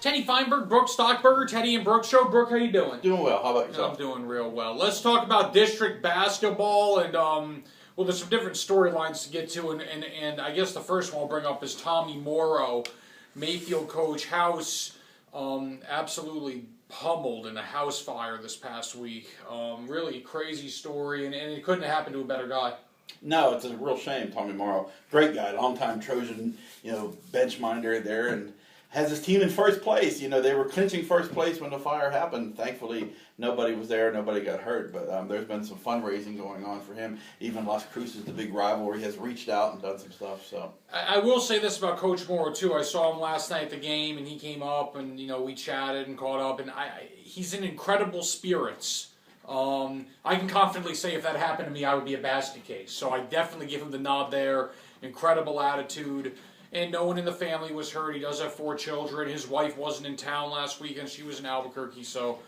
Teddy Feinberg, Brook Stockburger, Teddy and Brook Show. Brook, how you doing? Doing well. How about yourself? I'm doing real well. Let's talk about district basketball, and well, there's some different storylines to get to, and I guess the first one I'll bring up is Tommy Morrow, Mayfield coach, House, absolutely pummeled in a house fire this past week. Really crazy story, and it couldn't have happened to a better guy. No, it's a real shame. Tommy Morrow, great guy, longtime Trojan, bench minder there, and has his team in first place. They were clinching first place when the fire happened. Thankfully, nobody was there, nobody got hurt. But there's been some fundraising going on for him. Even Las Cruces, the big rivalry, has reached out and done some stuff. So I will say this about Coach Morrow too. I saw him last night at the game, and he came up, and we chatted and caught up, and he's in incredible spirits. I can confidently say if that happened to me, I would be a basket case. So I definitely give him the nod there. Incredible attitude. And no one in the family was hurt. He does have 4 children. His wife wasn't in town last weekend. She was in Albuquerque. So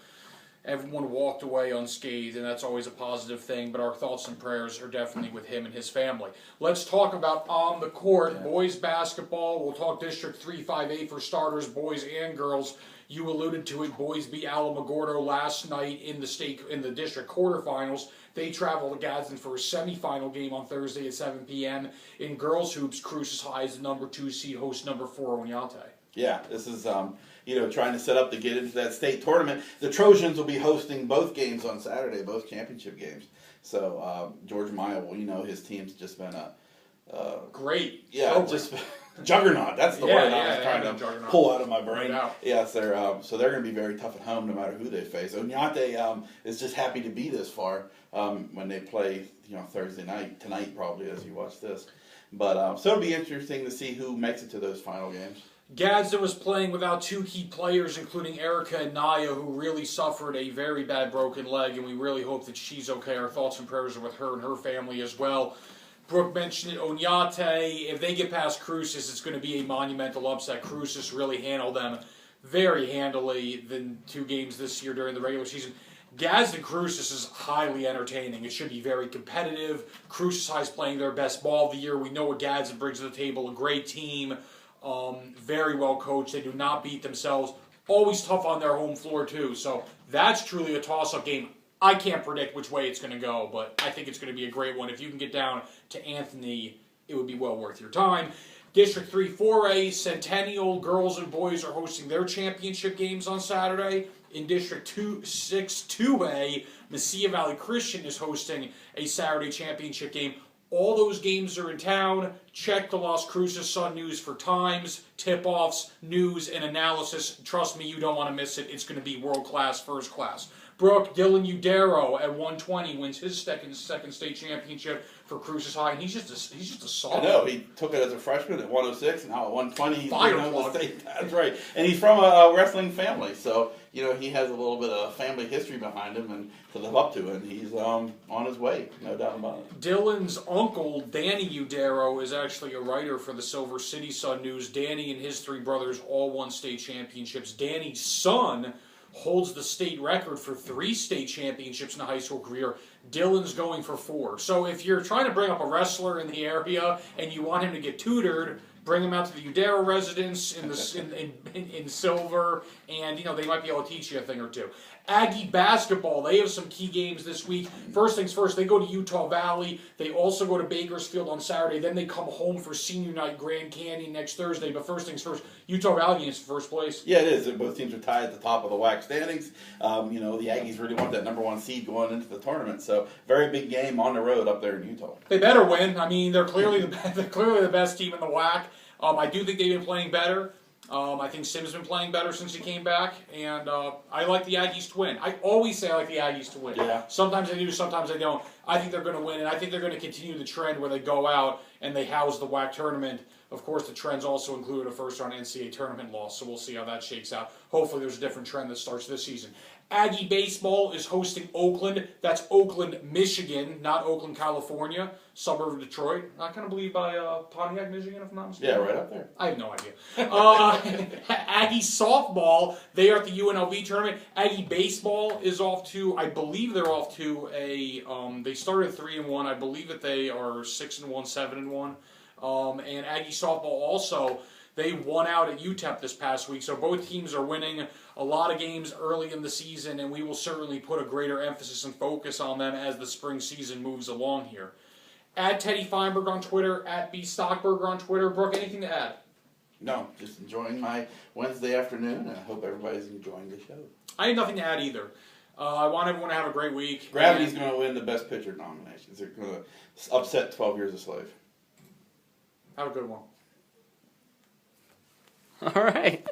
everyone walked away unscathed, and that's always a positive thing. But our thoughts and prayers are definitely with him and his family. Let's talk about on the court, boys basketball. We'll talk District 3, 5A for starters, boys and girls. You alluded to it. Boys beat Alamogordo last night in the district quarterfinals. They travel to Gadsden for a semifinal game on Thursday at 7 p.m. In girls hoops, Cruces High is the number 2 seed, hosts number 4 Oñate. Yeah, this is trying to set up to get into that state tournament. The Trojans will be hosting both games on Saturday, both championship games. So George Maya, his team's just been a great. Yeah, program. just juggernaut. That's the word I was trying to pull out of my brain. Yes, they're going to be very tough at home no matter who they face. Oñate is just happy to be this far when they play Thursday night, tonight probably as you watch this. But so it'll be interesting to see who makes it to those final games. Gadsden was playing without 2 key players, including Erica and Naya, who really suffered a very bad broken leg, and we really hope that she's okay. Our thoughts and prayers are with her and her family as well. Brook mentioned it, Oñate, if they get past Cruces, it's going to be a monumental upset. Cruces really handled them very handily than 2 games this year during the regular season. Gadsden Cruces is highly entertaining. It should be very competitive. Cruces High is playing their best ball of the year. We know what Gadsden brings to the table, a great team, very well coached. They do not beat themselves. Always tough on their home floor too. So that's truly a toss-up game. I can't predict which way it's going to go, but I think it's going to be a great one. If you can get down to Anthony, it would be well worth your time. District 3 4A, Centennial, girls and boys are hosting their championship games on Saturday. In District 6 2A, Mesilla Valley Christian is hosting a Saturday championship game. All those games are in town. Check the Las Cruces Sun News for times, tip-offs, news, and analysis. Trust me, you don't want to miss it. It's going to be world-class, first-class. Brook, Dylan Udero at 120 wins his second state championship for Cruces High, and he's just a solid. I know, he took it as a freshman at 106, and now at 120 he's the state. That's right. And he's from a wrestling family, so he has a little bit of family history behind him and to live up to, and he's on his way, no doubt about it. Dylan's uncle, Danny Udero, is actually a writer for the Silver City Sun News. Danny and his 3 brothers all won state championships. Danny's son holds the state record for 3 state championships in a high school career. Dylan's going for 4. So if you're trying to bring up a wrestler in the area and you want him to get tutored, bring him out to the Udero residence in Silver, and they might be able to teach you a thing or two. Aggie basketball, they have some key games this week. First things first, they go to Utah Valley. They also go to Bakersfield on Saturday. Then they come home for senior night Grand Canyon next Thursday. But first things first, Utah Valley is first place. Yeah, it is. Both teams are tied at the top of the WAC standings. The Aggies really want that number 1 seed going into the tournament. So very big game on the road up there in Utah. They better win. I mean, they're clearly the best team in the WAC. I do think they've been playing better. I think Sim's been playing better since he came back, and I like the Aggies to win. I always say I like the Aggies to win. Yeah. Sometimes I do, sometimes I don't. I think they're going to win, and I think they're going to continue the trend where they go out and they house the WAC tournament. Of course, the trends also include a first-round NCAA tournament loss, so we'll see how that shakes out. Hopefully there's a different trend that starts this season. Aggie baseball is hosting Oakland. That's Oakland, Michigan, not Oakland, California, suburb of Detroit. I kind of believe by Pontiac, Michigan, if I'm not mistaken. Yeah, right up there. I have no idea. Aggie softball, they are at the UNLV tournament. Aggie baseball is off to, I believe they're off to a, they started 3-1. I believe that they are 6-1, 7-1. And Aggie softball also, They won out at UTEP this past week, so both teams are winning a lot of games early in the season, and we will certainly put a greater emphasis and focus on them as the spring season moves along here. At Teddy Feinberg on Twitter, at B Stockberger on Twitter. Brooke, anything to add? No, just enjoying my Wednesday afternoon, and I hope everybody's enjoying the show. I have nothing to add either. I want everyone to have a great week. Gravity's going to win the Best Picture nominations. They're going to upset 12 Years a Slave. Have a good one. All right.